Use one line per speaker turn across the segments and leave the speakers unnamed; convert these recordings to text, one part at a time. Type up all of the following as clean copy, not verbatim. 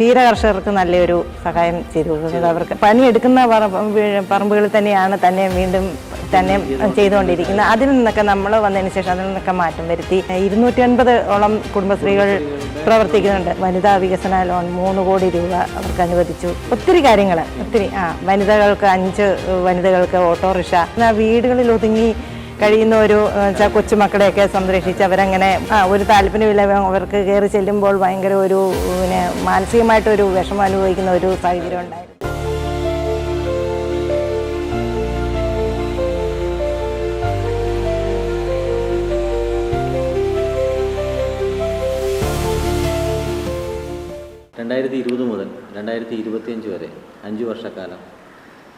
ക്ഷീര കർഷകർക്ക് നല്ലൊരു സഹായം ചെയ്തു കൊടുക്കുന്നത്. അവർക്ക് പണിയെടുക്കുന്ന പറമ്പുകളിൽ തന്നെയാണ് തന്നെ വീണ്ടും തന്നെ ചെയ്തുകൊണ്ടിരിക്കുന്നത്. അതിൽ നിന്നൊക്കെ നമ്മൾ വന്നതിന് ശേഷം അതിൽ നിന്നൊക്കെ മാറ്റം വരുത്തി 250 കുടുംബശ്രീകൾ പ്രവർത്തിക്കുന്നുണ്ട്. വനിതാ വികസന ലോൺ 3 കോടി രൂപ അവർക്ക് അനുവദിച്ചു. ഒത്തിരി കാര്യങ്ങൾ വനിതകൾക്ക് 5 വനിതകൾക്ക് ഓട്ടോറിക്ഷ, വീടുകളിൽ ഒതുങ്ങി കഴിയുന്ന ഒരു കൊച്ചുമക്കളെയൊക്കെ സംരക്ഷിച്ച് അവരങ്ങനെ ഒരു താല്പര്യമില്ല, അവർക്ക് കയറി ചെല്ലുമ്പോൾ ഭയങ്കര ഒരു മാനസികമായിട്ടൊരു വിഷമം അനുഭവിക്കുന്ന ഒരു സാഹചര്യം ഉണ്ടായിരുന്നു.
മുതൽ 2025 വരെ 5 വർഷക്കാലം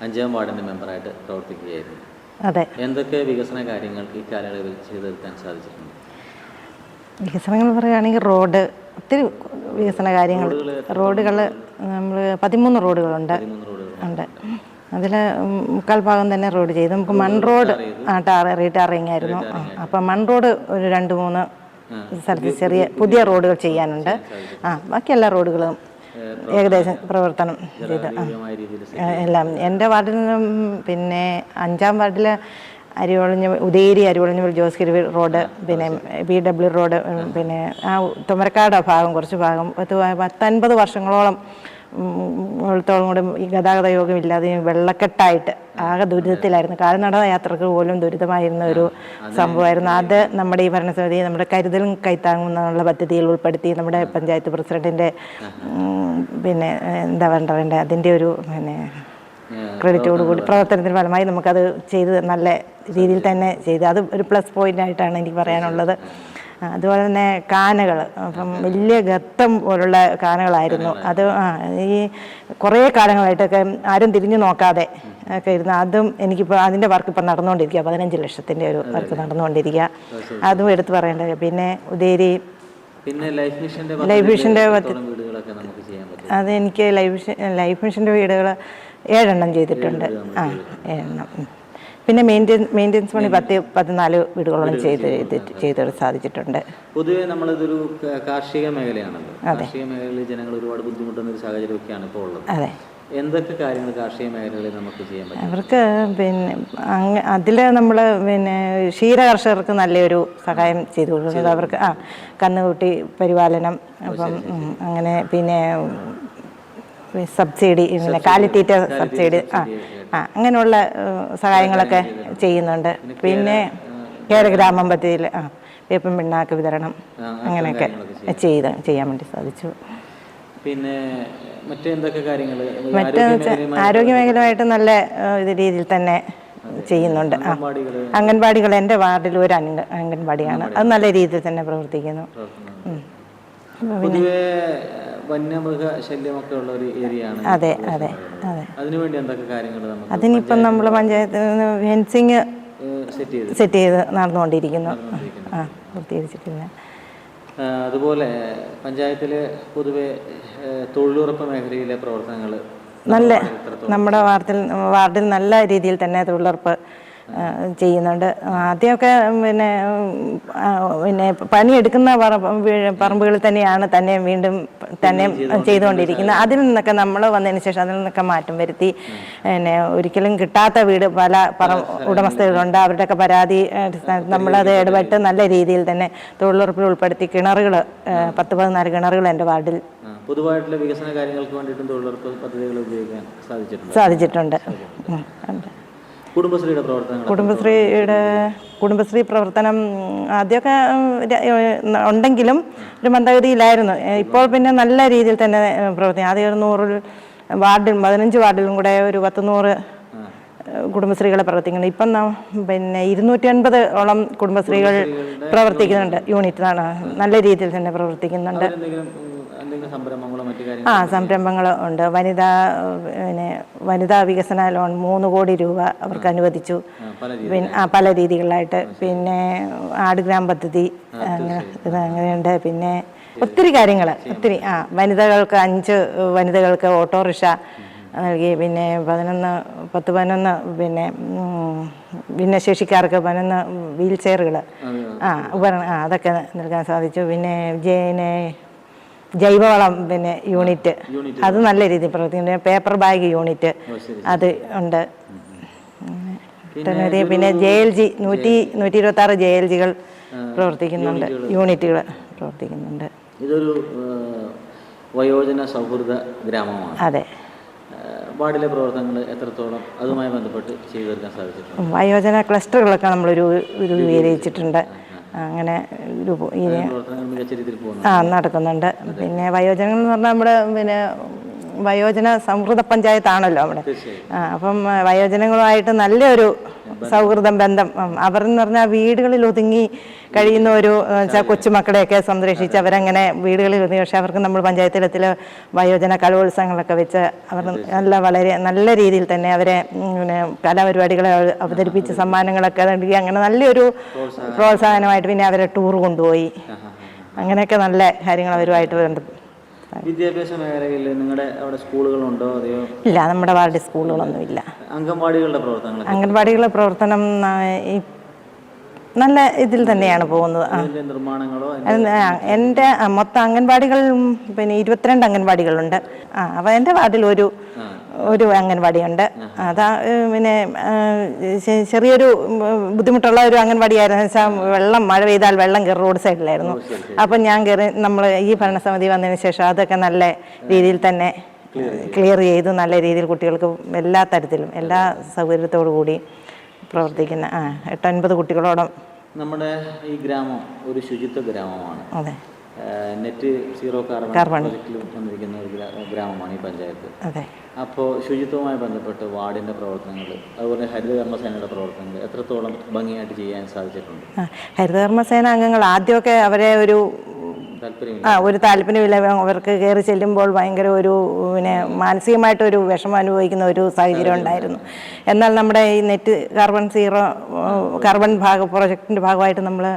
5ാം വാർഡിൻ്റെ മെമ്പറായിട്ട് പ്രവർത്തിക്കുകയായിരുന്നു.
അതെ.
എന്തൊക്കെ വികസന കാര്യങ്ങൾ ഈ കാലയളവിൽ ചെയ്തു തീർക്കാൻ സാധിച്ചിട്ടുണ്ട്?
വികസനങ്ങൾ പറയുകയാണെങ്കിൽ റോഡ്, ഒത്തിരി വികസന കാര്യങ്ങൾ. റോഡുകൾ നമ്മൾ 13 റോഡുകളുണ്ട്. അതിൽ 3/4 ഭാഗം തന്നെ റോഡ് ചെയ്തു. നമുക്ക് മൺ റോഡ് റീടാറിങ് ആയിരുന്നു. അപ്പം മൺ റോഡ് ഒരു 2-3 സ്ഥലത്ത് ചെറിയ പുതിയ റോഡുകൾ ചെയ്യാനുണ്ട്. ബാക്കി എല്ലാ റോഡുകളും ഏകദേശം പ്രവർത്തനം ചെയ്ത് എല്ലാം എൻ്റെ വാർഡിൽ നിന്നും. പിന്നെ 5ാം വാർഡിൽ ഉദയഗിരി അരിവളഞ്ഞ ജോസ്ഗിരി റോഡ്, പിന്നെ BW റോഡ്, പിന്നെ തുമരക്കാട് ഭാഗം, കുറച്ച് ഭാഗം 10-50 വർഷങ്ങളോളം കൂടെ ഈ ഗതാഗത യോഗമില്ലാതെ വെള്ളക്കെട്ടായിട്ട് ആകെ ദുരിതത്തിലായിരുന്നു. കാൽനട യാത്രക്ക് പോലും ദുരിതമായിരുന്ന ഒരു സംഭവമായിരുന്നു. അത് നമ്മുടെ ഈ ഭരണസമിതി നമ്മുടെ കരുതലും കൈത്താങ്ങുന്നുള്ള പദ്ധതിയിൽ ഉൾപ്പെടുത്തി നമ്മുടെ പഞ്ചായത്ത് പ്രസിഡന്റിൻ്റെ പിന്നെ എന്താ വേണ്ട അതിൻ്റെ ഒരു ക്രെഡിറ്റോടുകൂടി പ്രവർത്തനത്തിന് ഫലമായി നമുക്കത് ചെയ്ത് നല്ല രീതിയിൽ തന്നെ ചെയ്ത് അത് ഒരു പ്ലസ് പോയിൻ്റായിട്ടാണ് എനിക്ക് പറയാനുള്ളത്. അതുപോലെ തന്നെ കാനകൾ, അപ്പം വലിയ ഗർത്തം പോലുള്ള കാനകളായിരുന്നു. അത് ഈ കുറേ കാലങ്ങളായിട്ടൊക്കെ ആരും തിരിഞ്ഞു നോക്കാതെ ഒക്കെ ഇരുന്ന് അതും എനിക്കിപ്പോൾ അതിൻ്റെ വർക്ക് ഇപ്പം നടന്നുകൊണ്ടിരിക്കുക. 15 ലക്ഷത്തിൻ്റെ ഒരു വർക്ക് നടന്നുകൊണ്ടിരിക്കുക. അതും എടുത്തു പറയേണ്ടത്. പിന്നെ ഉദയഗിരി ലൈഫ് മിഷൻ്റെ അത് എനിക്ക് ലൈഫ് മിഷൻ്റെ വീടുകൾ 7 എണ്ണം ചെയ്തിട്ടുണ്ട്. 7 എണ്ണം. പിന്നെ മെയിൻ്റെനൻസ് പണി 10-14 വീടുകളോളം ചെയ്ത് സാധിച്ചിട്ടുണ്ട്.
പൊതുവെ നമ്മളിതൊരു കാർഷിക മേഖലയാണല്ലോ. കാർഷിക മേഖലയിൽ ജനങ്ങൾ ഒരുപാട് ബുദ്ധിമുട്ടുന്ന ഒരു സാഹചര്യമൊക്കെയാണ് ഇപ്പോൾ ഉള്ളത്.
അതെ.
എന്തൊക്കെ കാര്യങ്ങൾ കാർഷിക മേഖലകളിൽ നമുക്ക് ചെയ്യാൻ പറ്റും?
അവർക്ക് പിന്നെ അതിൽ നമ്മൾ പിന്നെ ക്ഷീര കർഷകർക്ക് നല്ലൊരു സഹായം ചെയ്തു കൊടുക്കുന്നത്. അവർക്ക് കന്നുകുട്ടി പരിപാലനം, അപ്പം അങ്ങനെ പിന്നെ സബ്സിഡി, പിന്നെ കാലിത്തീറ്റ സബ്സിഡി, അങ്ങനെയുള്ള സഹായങ്ങളൊക്കെ ചെയ്യുന്നുണ്ട്. പിന്നെ ഗ്രാമം പദ്ധതിയിൽ വേപ്പൻ പിണ്ണാക്ക് വിതരണം അങ്ങനെയൊക്കെ ചെയ്യാൻ വേണ്ടി സാധിച്ചു.
പിന്നെ മറ്റെന്തൊക്കെ കാര്യങ്ങൾ?
ആരോഗ്യമേഖലയായിട്ട് നല്ല രീതിയിൽ തന്നെ ചെയ്യുന്നുണ്ട്. അംഗൻവാടികൾ എൻ്റെ വാർഡിൽ ഒരു അംഗൻവാടിയാണ്. അത് നല്ല രീതിയിൽ തന്നെ പ്രവർത്തിക്കുന്നു.
വന്യമൃഗ ശല്യമൊക്കെ ഉള്ള ഒരു ഏരിയയാണ്.
അതെ.
അതിനുവേണ്ടി എന്തൊക്കെ കാര്യങ്ങൾ?
അതിനിപ്പം നമ്മൾ പഞ്ചായത്തിൽ നിന്ന് ഫെൻസിങ് സെറ്റ് ചെയ്ത് നടന്നുകൊണ്ടിരിക്കുന്നു. പൂർത്തീകരിച്ചിട്ടില്ല.
അതുപോലെ പഞ്ചായത്തിൽ പൊതുവെ തൊഴിലുറപ്പ് മേഖലയിലെ പ്രവർത്തനങ്ങൾ
നമ്മുടെ വാർഡിൽ നല്ല രീതിയിൽ തന്നെ തൊഴിലുറപ്പ് ചെയ്യുന്നുണ്ട്. ആദ്യമൊക്കെ പിന്നെ പണിയെടുക്കുന്ന പറമ്പുകളിൽ തന്നെയാണ് തന്നെ വീണ്ടും തന്നെ ചെയ്തുകൊണ്ടിരിക്കുന്നത്. അതിൽ നിന്നൊക്കെ നമ്മൾ വന്നതിന് ശേഷം അതിൽ നിന്നൊക്കെ മാറ്റം വരുത്തി. പിന്നെ ഒരിക്കലും കിട്ടാത്ത വീട് പല ഉടമസ്ഥകളുണ്ട്. അവരുടെയൊക്കെ പരാതി നമ്മളത് ഇടപെട്ട് നല്ല രീതിയിൽ തന്നെ തൊഴിലുറപ്പിൽ ഉൾപ്പെടുത്തി കിണറുകൾ 10-14 കിണറുകൾ എൻ്റെ വാർഡിൽ
പൊതുവായിട്ടുള്ള വികസന കാര്യങ്ങൾക്ക് വേണ്ടിയിട്ടും തൊഴിലുറപ്പ് പദ്ധതികൾ ഉപയോഗിക്കാൻ
സാധിച്ചിട്ടുണ്ട്. കുടുംബശ്രീ പ്രവർത്തനം ആദ്യമൊക്കെ ഉണ്ടെങ്കിലും ഒരു മന്ദഗതിയിലായിരുന്നു. ഇപ്പോൾ പിന്നെ നല്ല രീതിയിൽ തന്നെ പ്രവർത്തിക്കും. ആദ്യം 100 വാർഡിൽ 15 വാർഡിലും കൂടെ ഒരു 100 കുടുംബശ്രീകളെ പ്രവർത്തിക്കുന്നുണ്ട്. ഇപ്പം പിന്നെ 250 കുടുംബശ്രീകൾ പ്രവർത്തിക്കുന്നുണ്ട്. യൂണിറ്റാണ് നല്ല രീതിയിൽ തന്നെ പ്രവർത്തിക്കുന്നുണ്ട്. സംരംഭങ്ങൾ ഉണ്ട്. വനിതാ വികസന ലോൺ 3 കോടി രൂപ അവർക്ക് അനുവദിച്ചു. പിന്നെ പല രീതികളിലായിട്ട്. പിന്നെ ആടുഗ്രാം പദ്ധതി അങ്ങനെയുണ്ട്. പിന്നെ ഒത്തിരി കാര്യങ്ങൾ വനിതകൾക്ക് 5 വനിതകൾക്ക് ഓട്ടോറിക്ഷ നൽകി. പിന്നെ 10-11 പിന്നെ ഭിന്നശേഷിക്കാർക്ക് 11 വീൽ ചെയറുകൾ ഉപകരണം അതൊക്കെ നൽകാൻ സാധിച്ചു. പിന്നെ ജൈവവളം പിന്നെ യൂണിറ്റ് അത് നല്ല രീതിയിൽ പ്രവർത്തിക്കുന്നു. പേപ്പർ ബാഗ് യൂണിറ്റ് അത് ഉണ്ട്. പിന്നെ JLG 126 JLGകൾ പ്രവർത്തിക്കുന്നുണ്ട്, യൂണിറ്റുകൾ പ്രവർത്തിക്കുന്നുണ്ട്.
ഇതൊരു വയോജന സൗഹൃദ ഗ്രാമമാണ്.
അതെ.
വാർഡിലെ പ്രവർത്തനങ്ങൾ എത്രത്തോളം അതുമായി ബന്ധപ്പെട്ട് ചെയ്തു തീർക്കാൻ സാധിച്ചിട്ടുണ്ട്?
വയോജന ക്ലസ്റ്ററുകളൊക്കെ നമ്മൾ രൂപീകരിച്ചിട്ടുണ്ട്. അങ്ങനെ നടക്കുന്നുണ്ട്. പിന്നെ വയോജനങ്ങൾ എന്ന് പറഞ്ഞാൽ നമ്മുടെ പിന്നെ വയോജന സൗഹൃദ പഞ്ചായത്താണല്ലോ അവിടെ. അപ്പം വയോജനങ്ങളുമായിട്ട് നല്ലൊരു സൗഹൃദം ബന്ധം. അവരെന്ന് പറഞ്ഞാൽ വീടുകളിൽ ഒതുങ്ങി കഴിയുന്ന ഒരു കൊച്ചുമക്കളെയൊക്കെ സംരക്ഷിച്ച് അവരങ്ങനെ വീടുകളിൽ ഒതുങ്ങി. പക്ഷേ അവർക്ക് നമ്മൾ പഞ്ചായത്ത് തലത്തിൽ വയോജന കലോത്സവങ്ങളൊക്കെ വെച്ച് അവർ വളരെ നല്ല രീതിയിൽ തന്നെ അവരെ പിന്നെ കലാപരിപാടികളെ അവതരിപ്പിച്ച് സമ്മാനങ്ങളൊക്കെ നൽകി അങ്ങനെ നല്ലൊരു പ്രോത്സാഹനമായിട്ട് പിന്നെ അവരെ ടൂർ കൊണ്ടുപോയി. അങ്ങനെയൊക്കെ നല്ല കാര്യങ്ങൾ അവരുമായിട്ട് ബന്ധപ്പെട്ടു.
വിദ്യാഭ്യാസ മേഖലയിൽ നിങ്ങളുടെ അവിടെ സ്കൂളുകളുണ്ടോ? അതെയോ?
ഇല്ല, നമ്മുടെ വാർഡിൽ സ്കൂളുകളൊന്നും ഇല്ല.
അംഗൻവാടികളുടെ പ്രവർത്തനങ്ങൾ?
അംഗൻവാടികളുടെ പ്രവർത്തനം നല്ല ഇതിൽ തന്നെയാണ് പോകുന്നത്.
നിർമ്മാണങ്ങളോ?
എൻ്റെ മൊത്തം അംഗൻവാടികൾ പിന്നെ 22 അംഗൻവാടികളുണ്ട്. അപ്പോൾ എൻ്റെ വാർഡിൽ ഒരു അംഗൻവാടിയുണ്ട്. അതാ പിന്നെ ചെറിയൊരു ബുദ്ധിമുട്ടുള്ള ഒരു അംഗൻവാടിയായിരുന്നു. വെച്ചാൽ മഴ പെയ്താൽ വെള്ളം കയറി റോഡ് സൈഡിലായിരുന്നു. അപ്പം ഞാൻ കയറി നമ്മൾ ഈ ഭരണസമിതി വന്നതിന് ശേഷം അതൊക്കെ നല്ല രീതിയിൽ തന്നെ ക്ലിയർ ചെയ്ത് നല്ല രീതിയിൽ കുട്ടികൾക്ക് എല്ലാ തരത്തിലും എല്ലാ സൗകര്യത്തോടു കൂടി പ്രവർത്തിക്കുന്ന 8-9 കുട്ടികളോളം. നമ്മുടെ
ഈ ഗ്രാമം ഒരു ശുചിത്വ ഗ്രാമമാണ്.
അതെ.
നെറ്റ് സീറോ കാർബൺ പ്രോജക്റ്റിൽ വന്നിരിക്കുന്ന ഒരു ഗ്രാമമാണ് ഈ പഞ്ചായത്ത്.
അതെ.
അപ്പോൾ ശുചിത്വവുമായി ബന്ധപ്പെട്ട് വാർഡിൻ്റെ പ്രവർത്തനങ്ങൾ അതുപോലെ ഹരിതകർമ്മസേനയുടെ പ്രവർത്തനങ്ങൾ എത്രത്തോളം ഭംഗിയായിട്ട് ചെയ്യാൻ സാധിച്ചിട്ടുണ്ട്?
ഹരിതകർമ്മസേന അംഗങ്ങൾ ആദ്യമൊക്കെ അവരെ ഒരു താല്പര്യമില്ല. അവർക്ക് കയറി ചെല്ലുമ്പോൾ ഭയങ്കര ഒരു പിന്നെ മാനസികമായിട്ടൊരു വിഷമം അനുഭവിക്കുന്ന ഒരു സാഹചര്യം ഉണ്ടായിരുന്നു. എന്നാൽ നമ്മുടെ ഈ നെറ്റ് കാർബൺ പ്രോജക്റ്റിൻ്റെ ഭാഗമായിട്ട് നമ്മൾ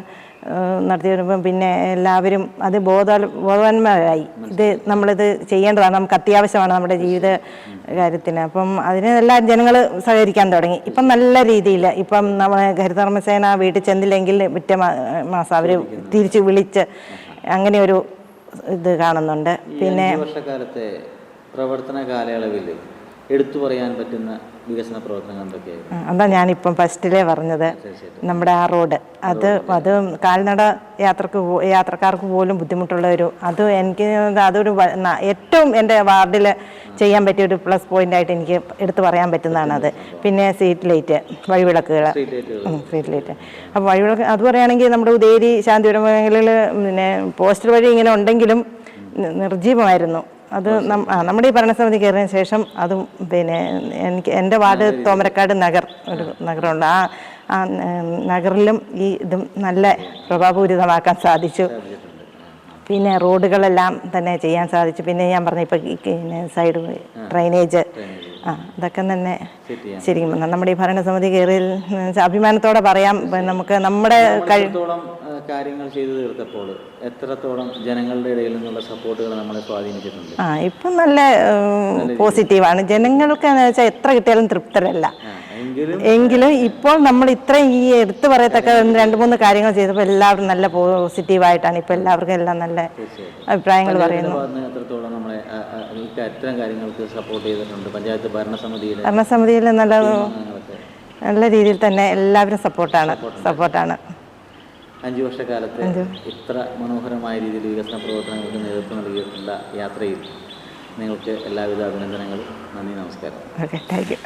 നടത്തി വരുമ്പം പിന്നെ എല്ലാവരും അത് ബോധവാന്മാരായി. നമ്മളിത് ചെയ്യേണ്ടതാണ്, നമുക്ക് അത്യാവശ്യമാണ് നമ്മുടെ ജീവിത കാര്യത്തിന്. അപ്പം അതിന് എല്ലാ ജനങ്ങൾ സഹകരിക്കാൻ തുടങ്ങി. ഇപ്പം നല്ല രീതിയിൽ ഇപ്പം നമ്മളെ ഹരിതകർമ്മസേന വീട്ടിൽ ചെന്നില്ലെങ്കിൽ പിറ്റേ മാസം അവർ തിരിച്ച് വിളിച്ച് അങ്ങനെ ഒരു ഇത് കാണുന്നുണ്ട്. പിന്നെ
വർഷക്കാലത്തെ പ്രവർത്തന കാലയളവിൽ എടുത്തു പറയാൻ പറ്റുന്ന വികസന പ്രവർത്തനങ്ങൾ എന്തൊക്കെയായിരുന്നു?
അതാ ഞാനിപ്പം ഫസ്റ്റിലേ പറഞ്ഞത്. നമ്മുടെ ആ റോഡ് അത് കാൽനട യാത്രക്കാർക്ക് പോലും ബുദ്ധിമുട്ടുള്ള അതൊരു ഏറ്റവും എൻ്റെ വാർഡിൽ ചെയ്യാൻ പറ്റിയൊരു പ്ലസ് പോയിൻ്റായിട്ട് എനിക്ക് എടുത്തു പറയാൻ പറ്റുന്നതാണത്. പിന്നെ സ്ട്രീറ്റ് ലൈറ്റ്, വഴിവിളക്കുകൾ, സ്ട്രീറ്റ് ലൈറ്റ്. അപ്പോൾ വഴിവിളക്ക് അത് പറയുകയാണെങ്കിൽ നമ്മുടെ ഉദയഗിരി ശാന്തിപുരം മേഖലയിൽ പിന്നെ പോസ്റ്റർ വഴി ഇങ്ങനെ ഉണ്ടെങ്കിലും നിർജീവമായിരുന്നു. അത് നമ്മുടെ ഈ ഭരണസമിതി കയറിയതിന് ശേഷം അതും പിന്നെ എൻ്റെ വാർഡ് തോമരക്കാട് ഒരു നഗരമുണ്ട്. ആ നഗറിലും ഈ ഇതും നല്ല പ്രഭാപൂരിതമാക്കാൻ സാധിച്ചു. പിന്നെ റോഡുകളെല്ലാം തന്നെ ചെയ്യാൻ സാധിച്ചു. പിന്നെ ഞാൻ പറഞ്ഞ ഇപ്പം സൈഡ് ഡ്രൈനേജ് അതൊക്കെ തന്നെ ശരിക്കും നമ്മുടെ ഈ ഭരണസമിതി കയറിയിൽ അഭിമാനത്തോടെ പറയാം. നമുക്ക് നമ്മുടെ
കാര്യങ്ങൾ ചെയ്തു തീർത്തപ്പോൾ എത്രത്തോളം ജനങ്ങളുടെ ഇടയിൽ നിന്നുള്ള സപ്പോർട്ടുകൾ നമ്മളെ സ്വാധീനിച്ചിട്ടുണ്ട്?
ഇപ്പം നല്ല പോസിറ്റീവാണ്. ജനങ്ങൾക്ക് എന്ന് വെച്ചാൽ എത്ര കിട്ടിയാലും തൃപ്തരല്ല. എങ്കിലും ഇപ്പോൾ നമ്മൾ ഇത്രയും ഈ എടുത്തു പറയത്തക്ക 2-3 കാര്യങ്ങൾ ചെയ്തപ്പോൾ എല്ലാവരും നല്ല പോസിറ്റീവായിട്ടാണ് ഇപ്പോൾ എല്ലാവർക്കും എല്ലാം നല്ല അഭിപ്രായങ്ങൾ പറയുന്നു. ഭരണസമിതിയിൽ നല്ല രീതിയിൽ തന്നെ എല്ലാവരും സപ്പോർട്ടാണ്.
5 വർഷക്കാലത്ത് ഇത്ര മനോഹരമായ രീതിയിൽ വികസന പ്രവർത്തനങ്ങൾക്ക് നേതൃത്വം നൽകിയിട്ടുള്ള യാത്രയിൽ നിങ്ങൾക്ക് എല്ലാവിധ അഭിനന്ദനങ്ങളും. നന്ദി, നമസ്കാരം.
Okay, thank you.